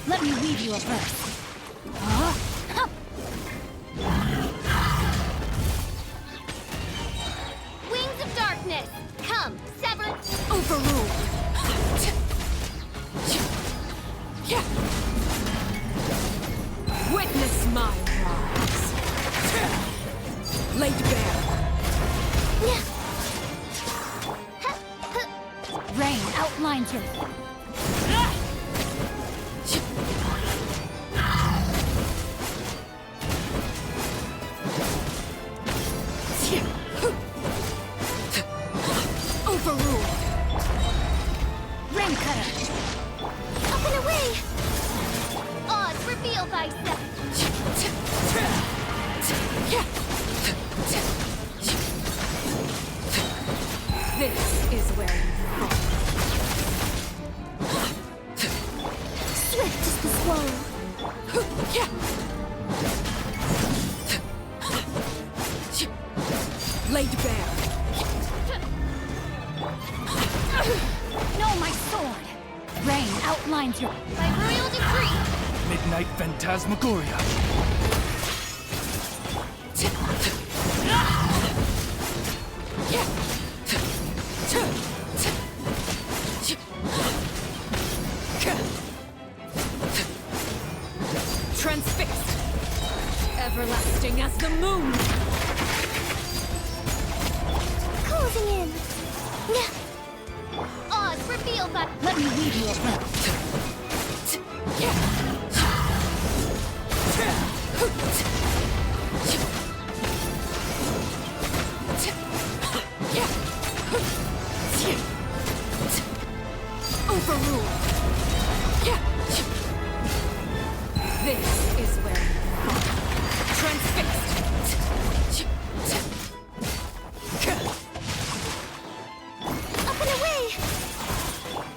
Let me weave you a verse. Huh? Huh. Wings of darkness! Come, sever... Overruled. Witness my rise. Laid bare. Rain outlines your... Overruled. Rain cutter. Up and away! Oz, reveal thyself! This is where you fall. Swift as the swallow. Laid bare. No, my sword! Rain outlines your... By royal decree! Midnight Phantasmagoria. Transfixed. Everlasting as the moon. Closing in. Oz, reveal thy... Let me weave you a verse. Overruled. This is where you fall. Transfixed. Up and away!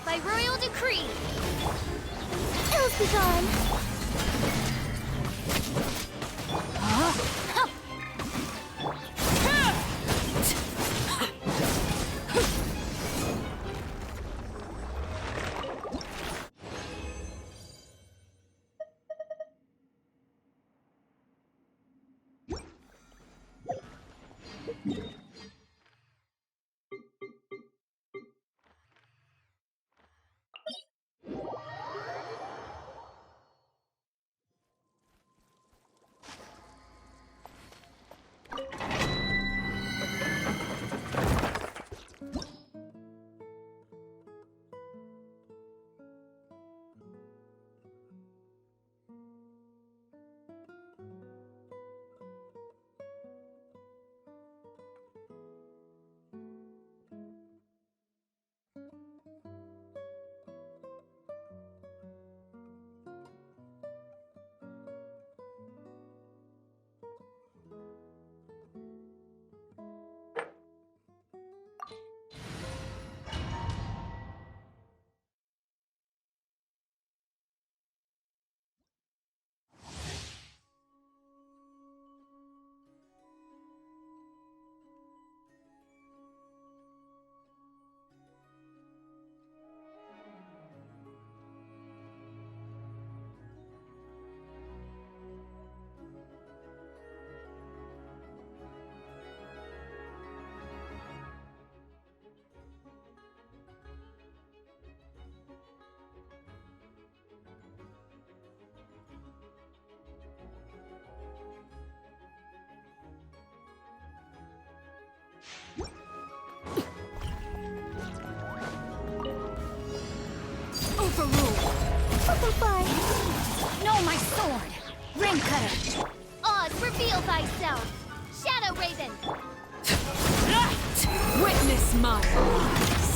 By royal decree! Ills be gone! Overruled. Butterfly! No, my sword! Rain cutter! Oz, reveal thyself! Shadow Raven! Witness my rise!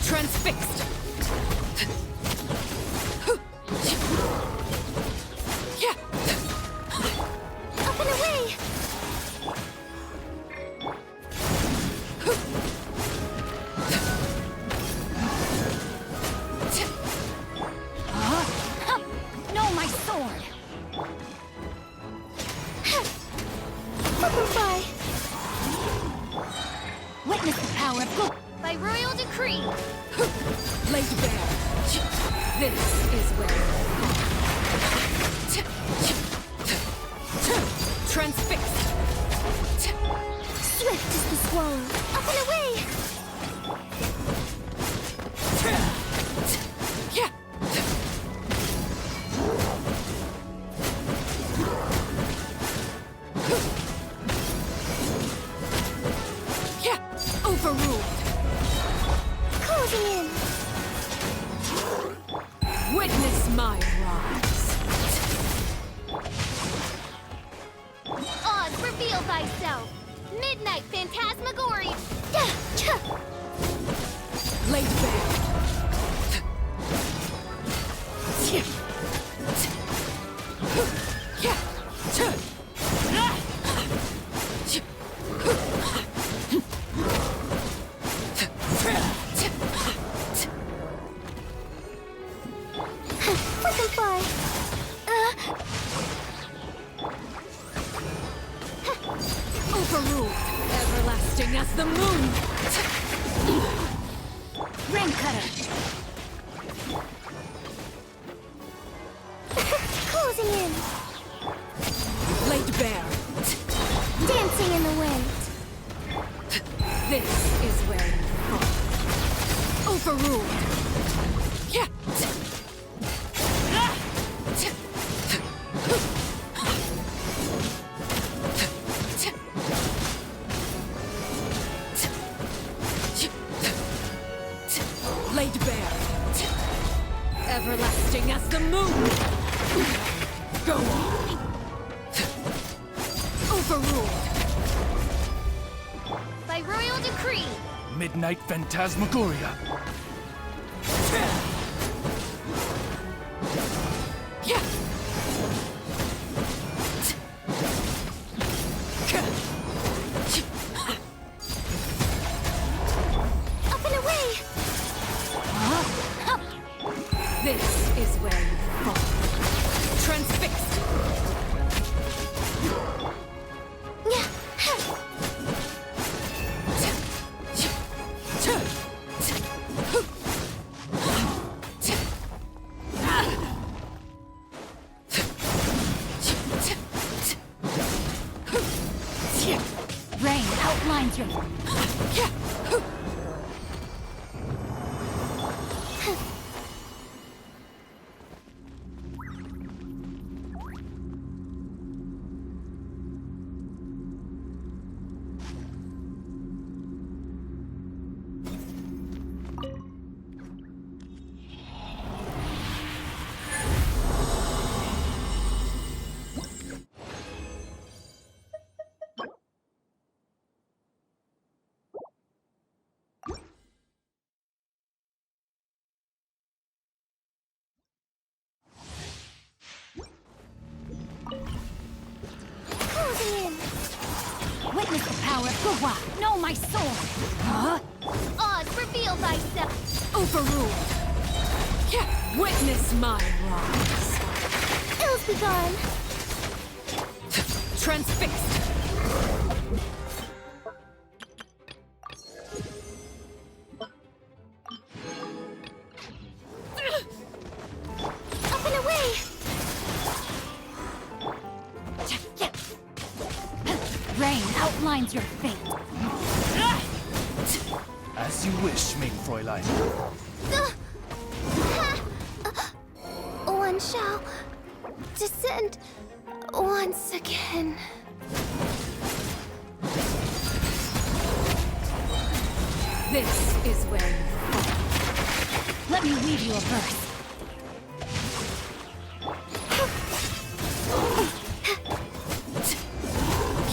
Transfixed! Up and away! No, my sword! Butterfly! Witness the power of good! By royal decree! Laid bare! This is where Transfixed. Swift as the swallow. Up and away. Overruled. Closing in. Witness my rise. Oz, reveal thyself. Midnight Phantasmagoria. Laid bare. Overruled, everlasting as the moon. Ring cutter. Closing in. Laid bare. Dancing in the wind. This is where you fall. Overruled. Yeah. Laid bare. Everlasting as the moon. Go on. Overruled. By royal decree. Midnight Phantasmagoria. Yeah. Up and away. This is where you fall. Transfixed. Rain outlines your... Witness the power of Gua. Know my sword. Huh? Oz, reveal thyself. Overruled. Yeah. Witness my rise. Ills be gone. Transfixed. Up and away. Rain outlines your fate. As you wish, mein Fräulein. One shall descend once again. This is where you fall. Let me read you a verse.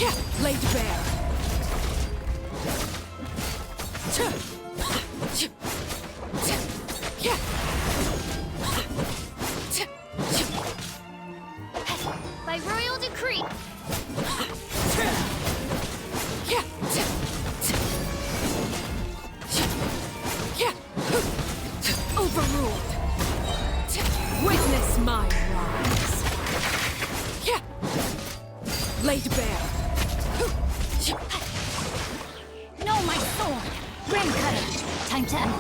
Yeah, laid bare. Yeah. By royal decree. Yeah. Yeah. Overruled. Witness my rise. Yeah. Laid bare. Know my sword. Ring cutter. Time to end.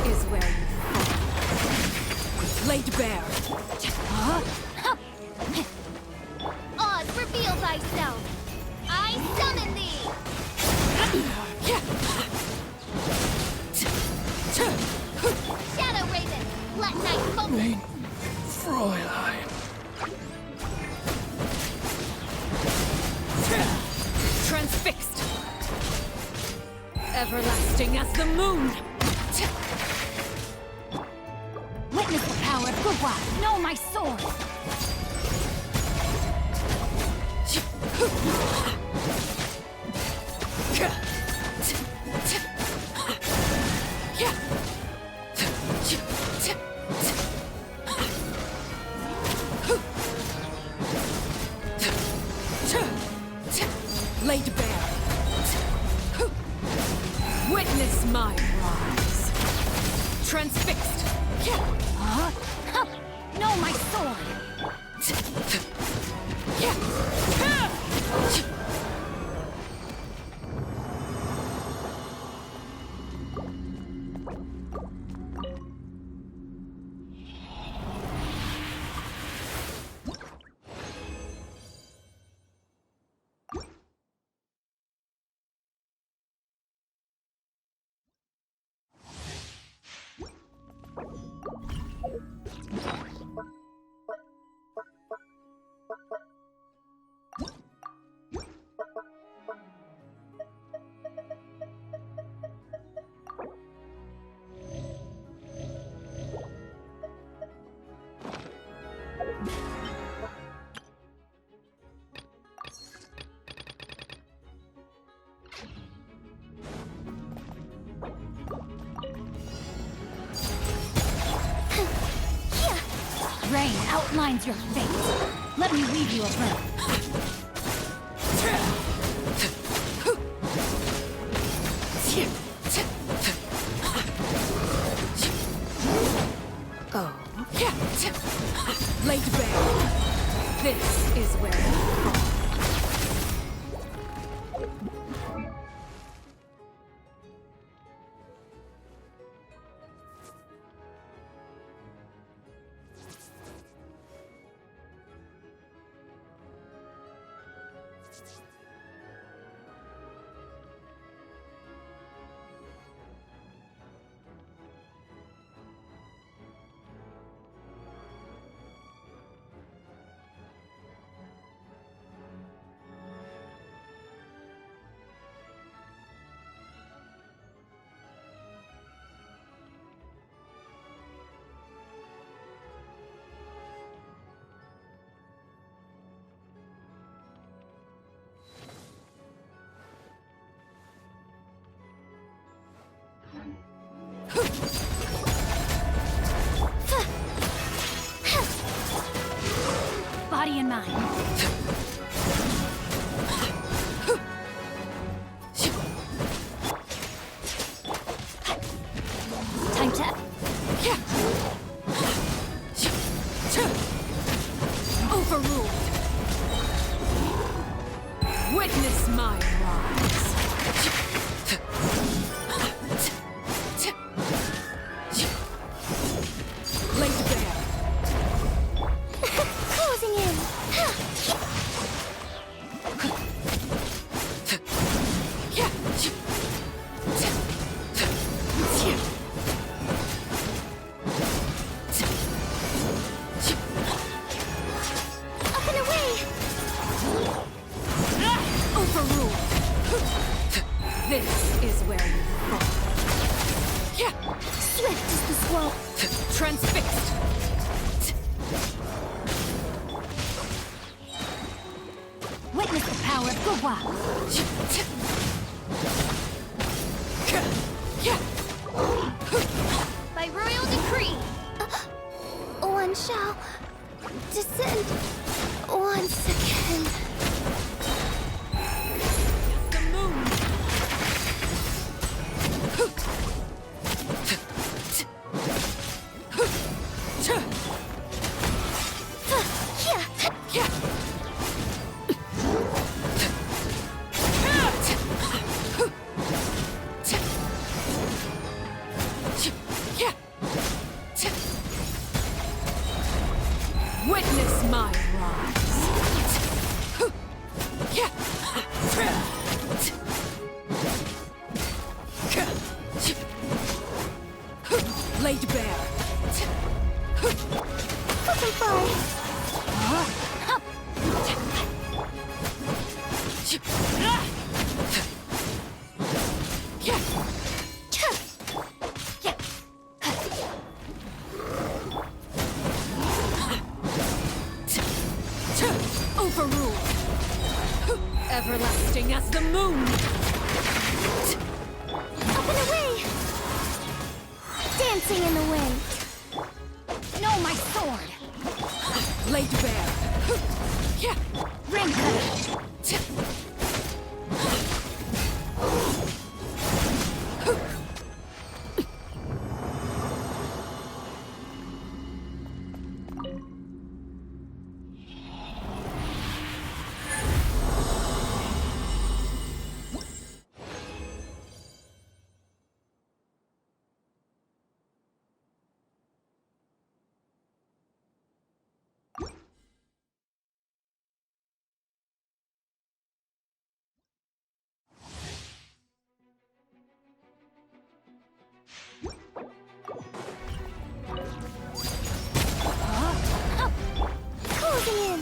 is where you fall. Laid bare. Huh? Oz, reveal thyself! I summon thee! Shadow Raven, let night focus! Mein Fräulein. Transfixed. Everlasting as the moon. Witness the power of Gugwa. Know my sword. Laid bare. Witness my rise. Transfixed. Huh? Know my sword. Rain outlines your fate. Let me weave you a riddle. Oh. Laid bare. This is where you fall. Body and mind. Time to... Overruled. Witness my rise. Laid bare. Closing in! Up and away! Overruled. This is where you fall. Swift is the swirl. Transfixed. Witness the power of Gugwa. By royal decree, one shall descend once again. The moon. Laid bare. Overruled. Everlasting as the moon. Up and away! Dancing in the wind. No, my sword! Laid bare. Ring cutter! Closing in.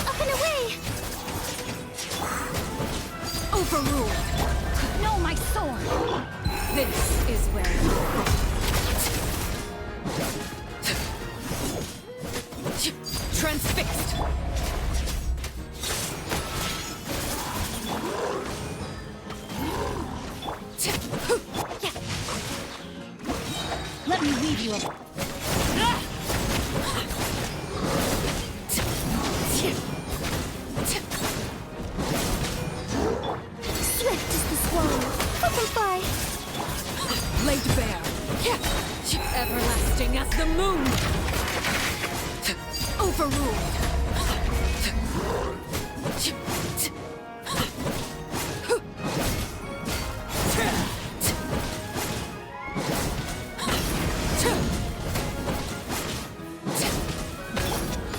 Up and away! Overruled. No, my sword! This is where you fall. Transfixed. Let me weave you a... Swift as the swallow. Up and fly. Laid bare. Everlasting as the moon. Overruled.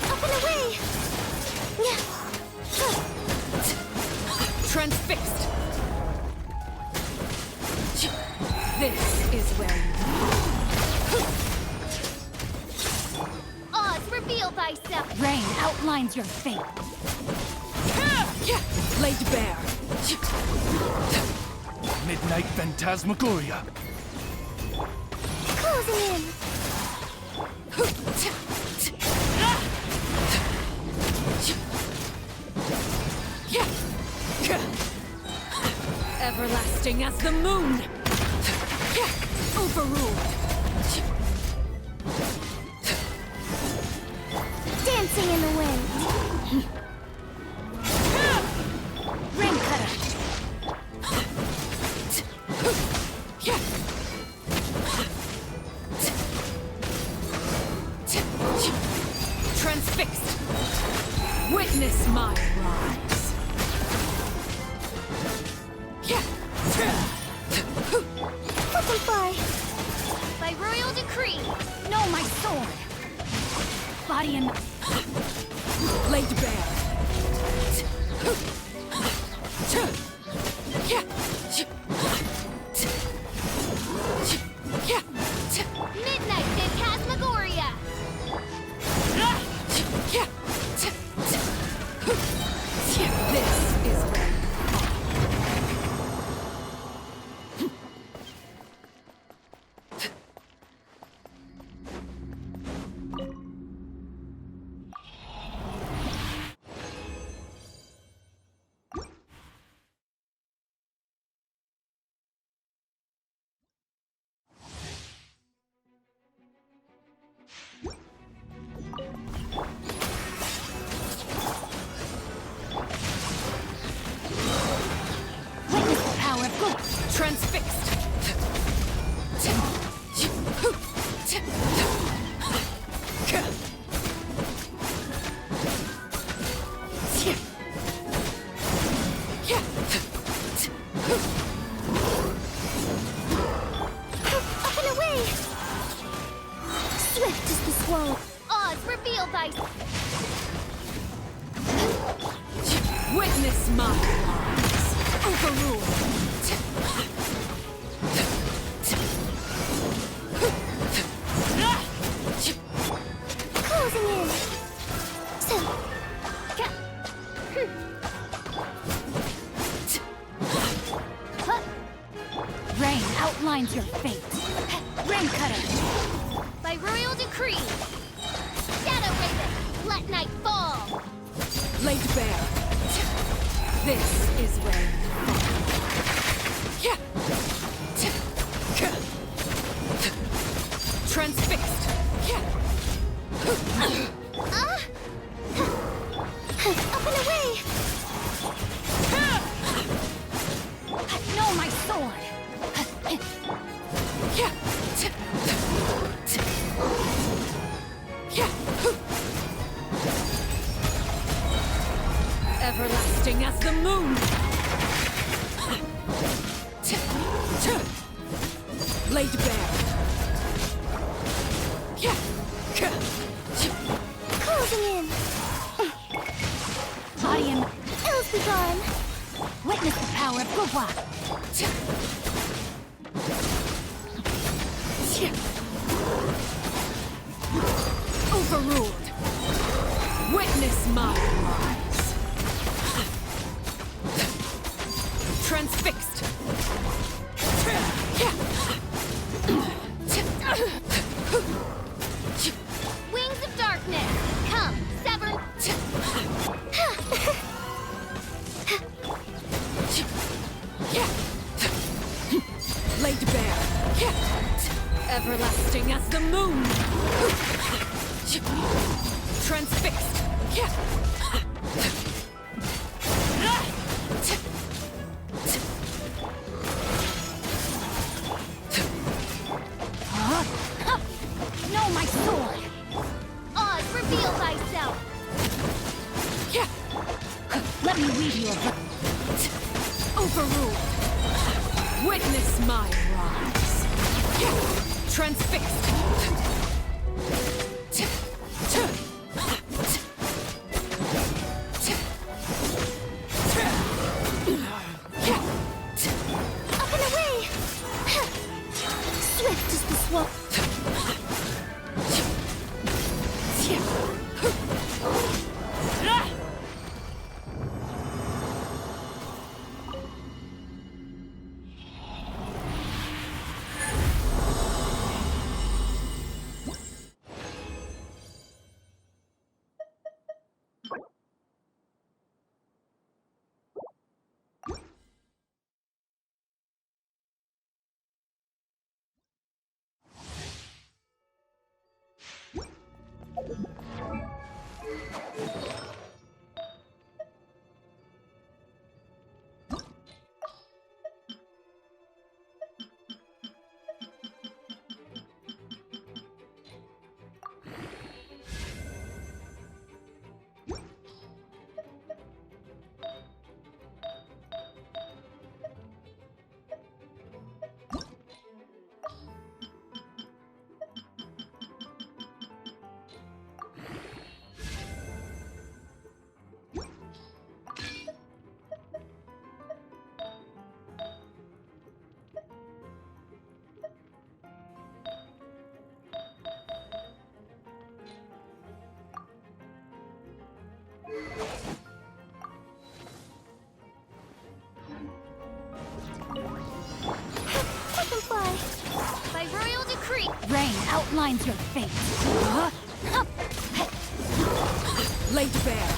Up and away! Transfixed. This is where you Odds, reveal thyself! Rain outlines your fate. laid bare. Midnight Phantasmagoria. Closing in. Everlasting as the moon. Overruled. Dancing in the wind. Ring cutter! Transfixed. Witness my rise. Up and fly. By royal decree. No, my sword! Body and... Laid bare. Midnight Phantasmagoria. This is where power of good. Transfixed. Up and away! Swift is the swallow. Oz, reveal thyself. Witness my lies. Overruled. Closing in. So, Rain outlines your fate. Rain cutter. by royal decree. Shadow Raven, let night fall. Laid bare. This is where you fall. Transfixed. Up and away. No, my sword. Everlasting as the moon. Laid bare. Closing in. Body and Ills be gone. witness the power of Gugwa. Overruled. Witness my rise. Transfixed. Wings of darkness, come, sever. Laid bare. Everlasting as the moon. Transfixed. No, my sword. Oz, reveal thyself. Let me weave you a Overruled. Witness my rise. Transfixed. Up and away. Swift is the swallow. By royal decree. rain outlines your fate. Laid bare.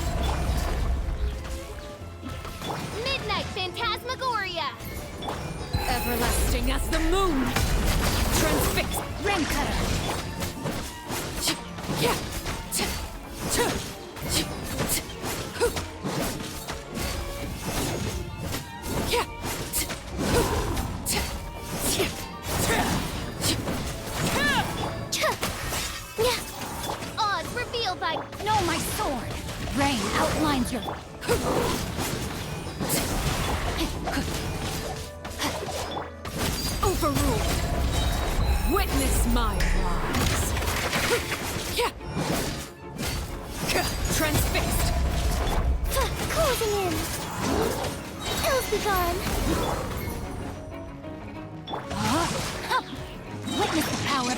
Midnight Phantasmagoria. Everlasting as the moon. Transfixed. Rain cutter. Witness my rise. Transfixed. Closing in. Ills be gone. Witness the power of...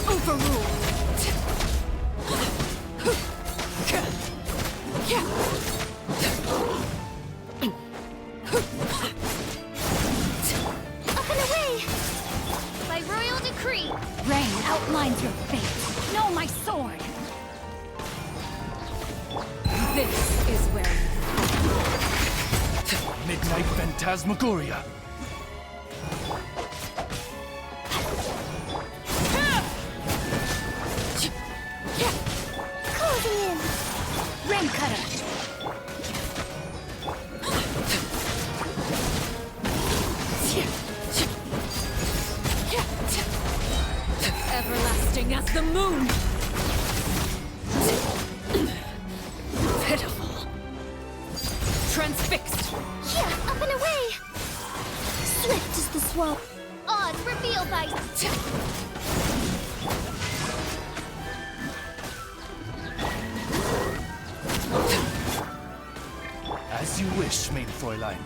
Overruled. Up and away. By royal decree. Rain outlines your fate. Know my sword. This is where Midnight Phantasmagoria. Closing in. Rain cutter. everlasting as the moon. Pitiful. Transfixed. Yeah, up and away. Swift is the swamp. Odds revealed by... As you wish, main Fräulein.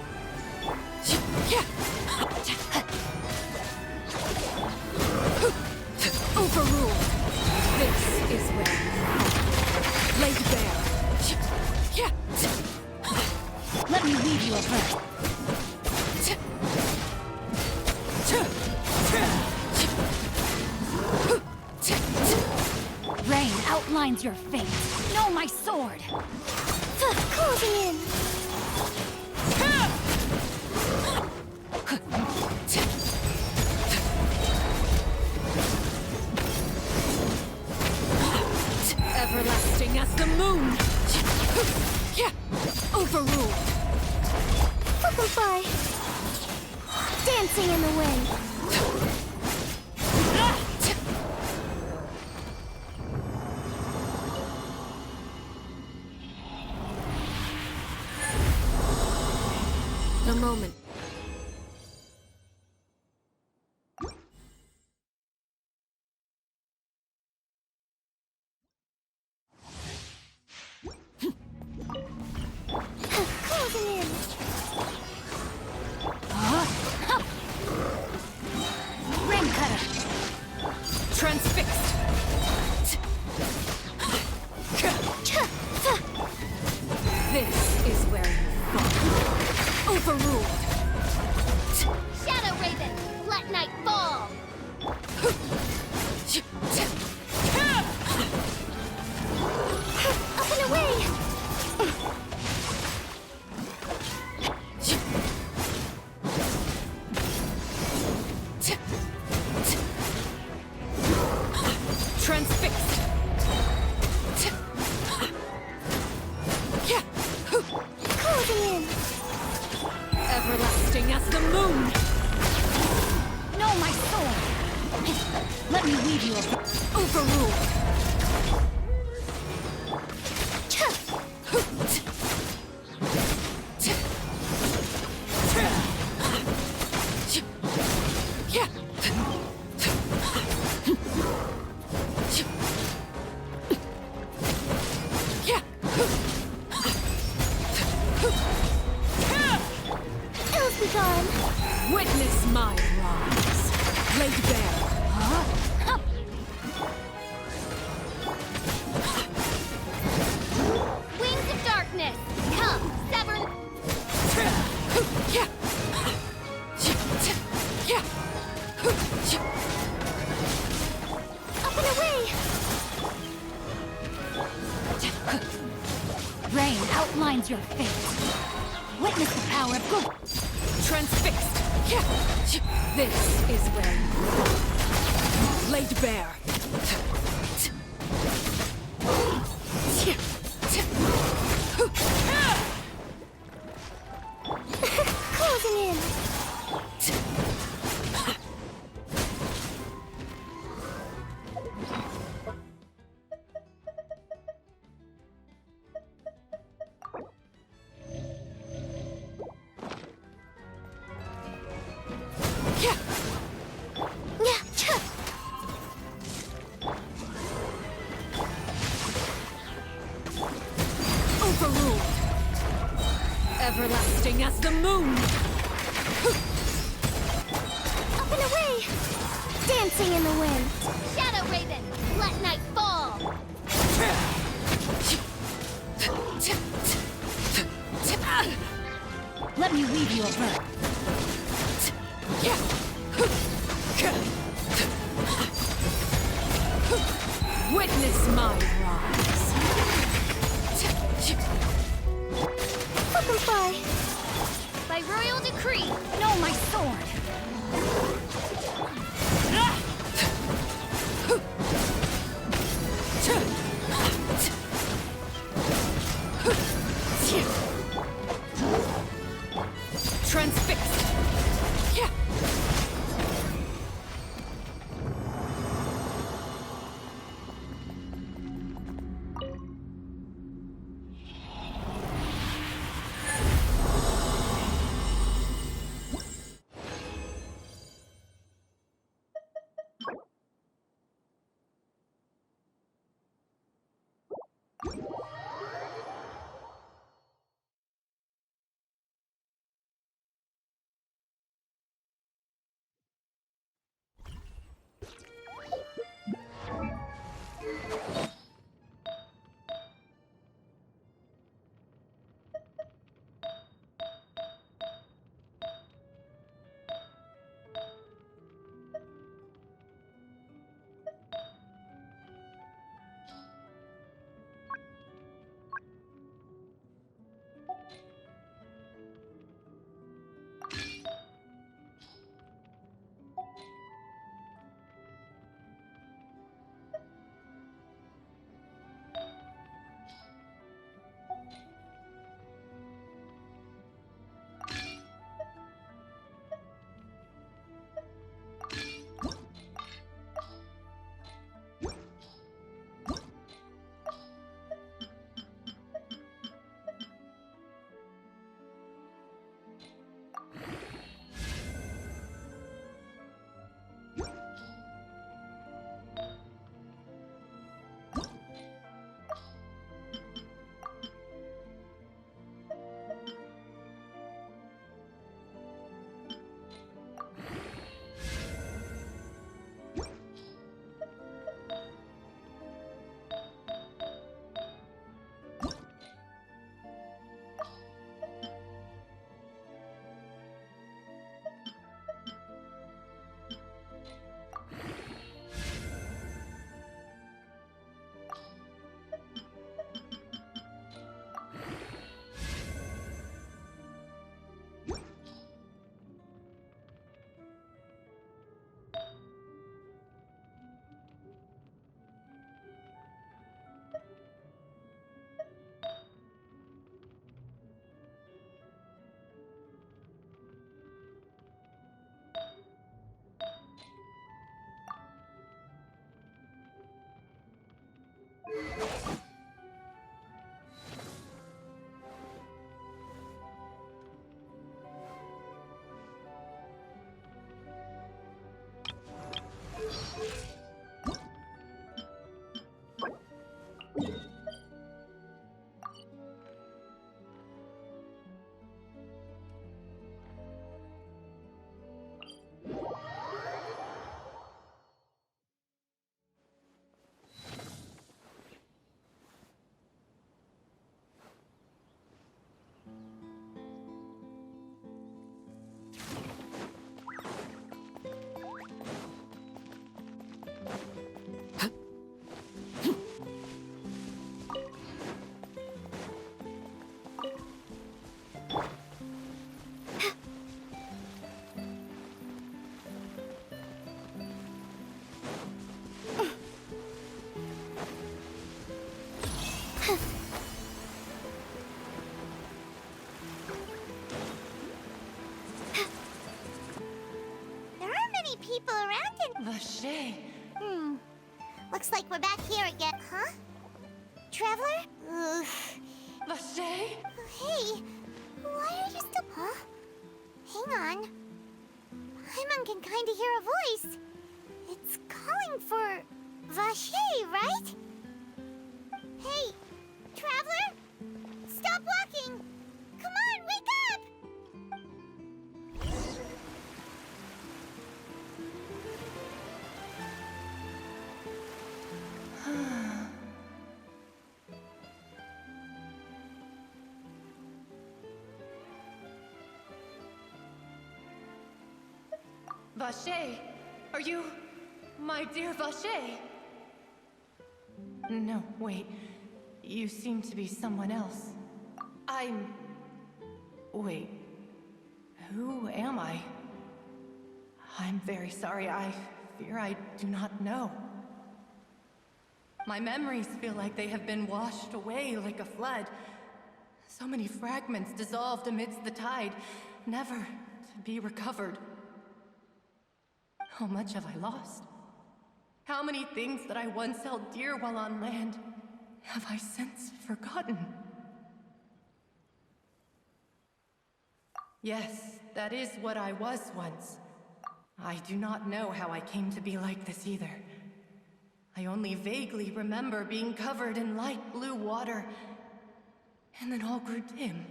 Overruled. This is where laid bare. Let me leave you a verse. Rain outlines your fate. Know my sword. Closing in. Everlasting as the moon. Overruled. Fly. Dancing in the wind. The moment. Closing in. Rain cutter. Transfixed. This is where you fall. Overruled. Shadow Raven, let night fall. Up and away. Transfixed. Closing in. Everlasting as the moon. Know my sword. Let me leave you a verse. Overruled. Ills be gone. Witness my rise. Laid bare. Wings of darkness, come, sever... Up and away. Rain outlines your fate. Witness the power of good. Transfixed. This is where you laid bare. Closing in. Everlasting as the moon! Up and away! Dancing in the wind! Shadow Raven, let night fall! Let me weave you a verse. Witness my rise! Firefly! By royal decree! No, my sword! Transfixed! people around and... Vache. Looks like we're back here again. Huh? Traveler? Vache? Hey, why are you still... Huh? Hang on. Paimon can kinda hear a voice. It's calling for... Vache, right? Hey, Traveler? Stop walking! Come on, wake Vache, are you... my dear Vache? No, wait. You seem to be someone else. Wait. Who am I? I'm very sorry. I fear I do not know. My memories feel like they have been washed away like a flood. So many fragments dissolved amidst the tide, never to be recovered. How much have I lost? How many things that I once held dear while on land have I since forgotten? Yes, that is what I was once. I do not know how I came to be like this either. I only vaguely remember being covered in light blue water, and then all grew dim.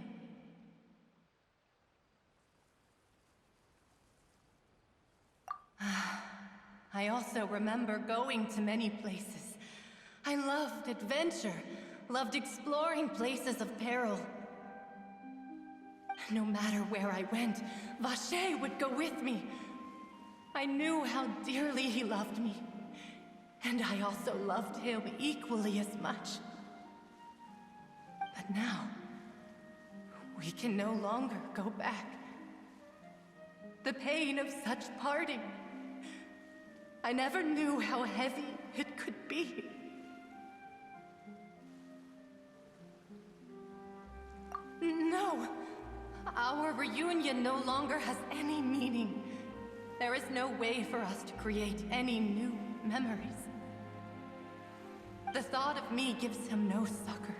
I also remember going to many places. I loved adventure, loved exploring places of peril. No matter where I went, Vache would go with me. I knew how dearly he loved me, and I also loved him equally as much. But now, we can no longer go back. The pain of such parting, I never knew how heavy it could be. No, our reunion no longer has any meaning. There is no way for us to create any new memories. The thought of me gives him no succor,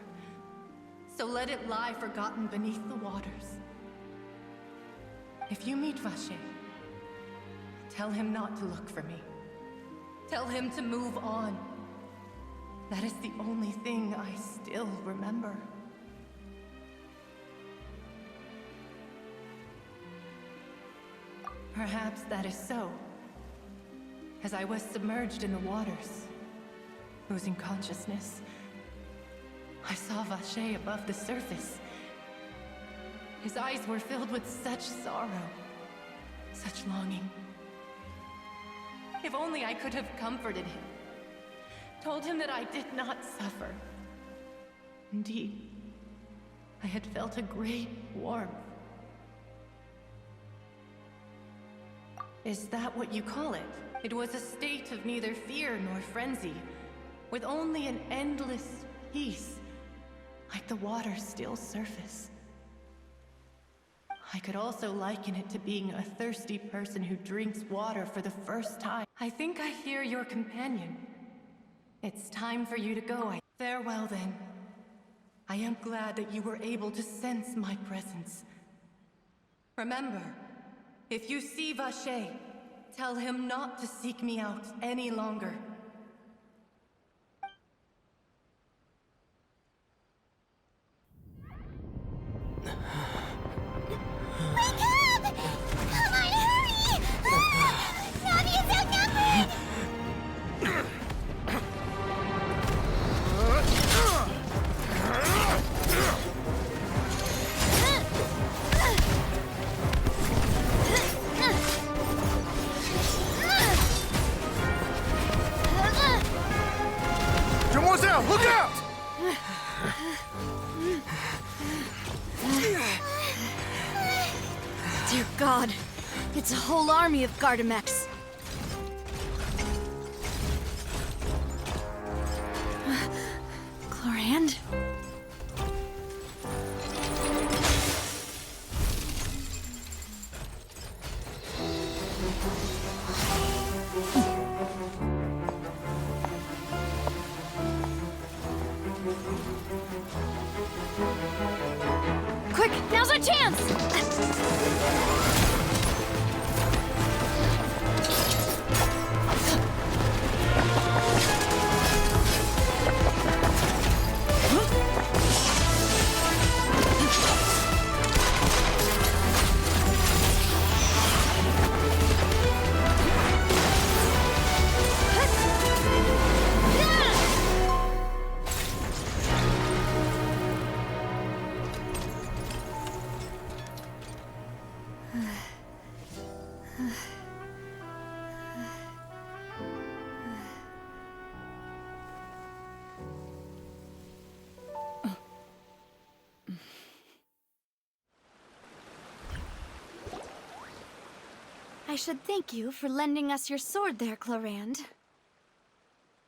so let it lie forgotten beneath the waters. If you meet Vache, tell him not to look for me. Tell him to move on. That is the only thing I still remember. Perhaps that is so. As I was submerged in the waters, losing consciousness, I saw Vache above the surface. His eyes were filled with such sorrow, such longing. If only I could have comforted him, told him that I did not suffer. Indeed, I had felt a great warmth. Is that what you call it? It was a state of neither fear nor frenzy, with only an endless peace, like the water's still surface. I could also liken it to being a thirsty person who drinks water for the first time. I think I hear your companion. It's time for you to go. Farewell, then. I am glad that you were able to sense my presence. Remember, if you see Vache, tell him not to seek me out any longer. Wake up! Come on, hurry! Navi is outnumbered! Demoiselle, look out! Dear God, it's a whole army of Gardamex. Chlorand? Quick, now's our chance! I should thank you for lending us your sword there, Clorand.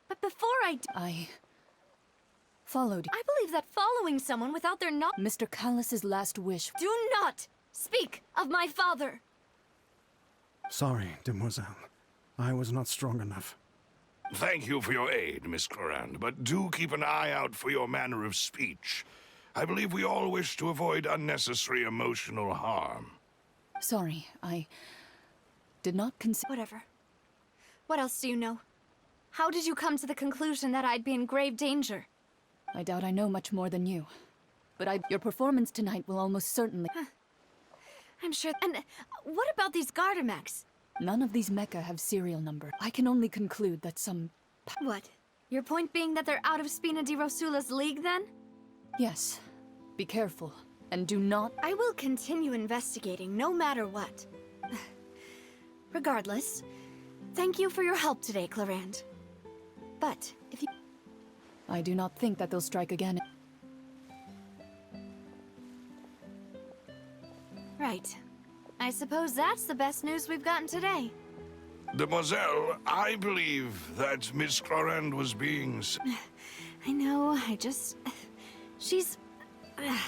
But before I followed you. I believe that following someone without their knowledge... Mr. Callus's last wish. Do not speak of my father! Sorry, demoiselle. I was not strong enough. Thank you for your aid, Miss Clorand, but do keep an eye out for your manner of speech. I believe we all wish to avoid unnecessary emotional harm. Sorry, I did not consider. Whatever. What else do you know? How did you come to the conclusion that I'd be in grave danger? I doubt I know much more than you. But your performance tonight will almost certainly... I'm sure... And what about these garter mechs? None of these mecha have serial number. I can only conclude that some... What? Your point being that they're out of Spina di Rosula's league, then? Yes. Be careful, and do not... I will continue investigating, no matter what. Regardless, thank you for your help today, Clorand. But, if you... I do not think that they'll strike again. Right. I suppose that's the best news we've gotten today. Demoiselle, I believe that Miss Clorand was being... I know, she's... Oh,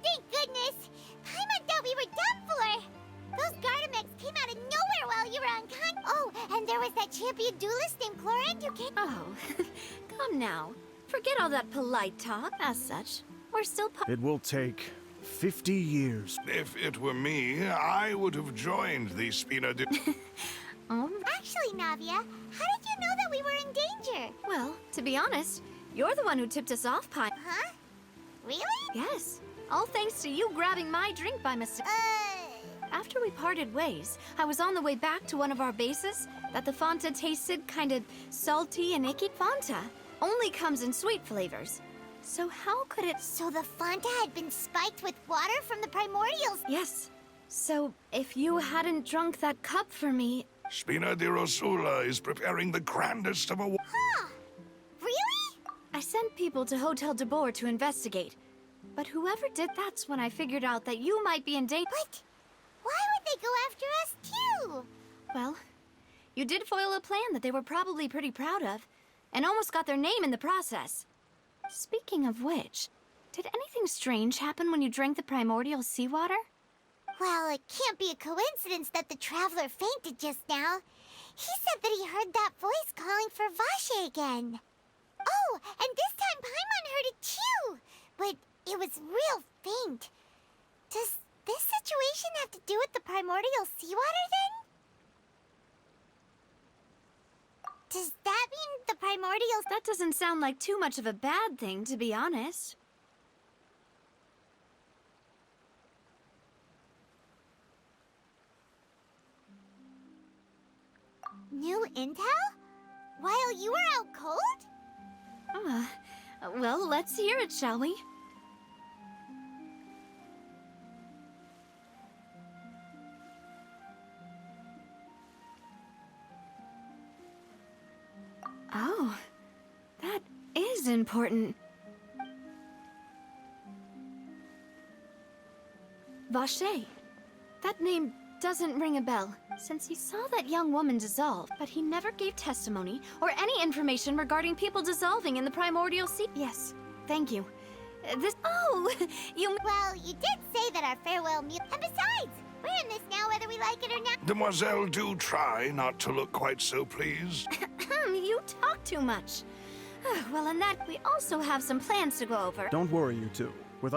thank goodness! Paimon thought we were done for! Those Gardamex came out of nowhere while you were unconscious. Oh, and there was that champion duelist named Clorand who came... Oh, come now. Forget all that polite talk. As such, we're still It will take 50 years. If it were me, I would have joined the Spina di... Actually, Navia, how did you know that we were in danger? Well, to be honest, you're the one who tipped us off, Pi. Huh? Really? Yes. All thanks to you grabbing my drink by mistake. After we parted ways, I was on the way back to one of our bases that the Fanta tasted kind of salty and icky. Fanta only comes in sweet flavors. So how could it... So the Fanta had been spiked with water from the primordials? Yes. So if you hadn't drunk that cup for me... Spina di Rosula is preparing the grandest of a... Huh. Really? I sent people to Hotel de Boer to investigate. But whoever did that's when I figured out that you might be in danger. What? Why would they go after us, too? Well, you did foil a plan that they were probably pretty proud of, and almost got their name in the process. Speaking of which, did anything strange happen when you drank the primordial seawater? Well, it can't be a coincidence that the Traveler fainted just now. He said that he heard that voice calling for Vache again. Oh, and this time Paimon heard it too, but it was real faint. Does this situation have to do with the primordial seawater, then? Does that mean the primordials... That doesn't sound like too much of a bad thing, to be honest. New intel? While you were out cold? Well, let's hear it, shall we? Oh, that is important. Vache. That name doesn't ring a bell, since he saw that young woman dissolve, but he never gave testimony or any information regarding people dissolving in the primordial sea. Yes, thank you. Oh, you... Well, you did say that our farewell meal... And besides, we're in this now whether we like it or not. Demoiselle, do try not to look quite so pleased. You talk too much. Well, in that, we also have some plans to go over. Don't worry, you two. With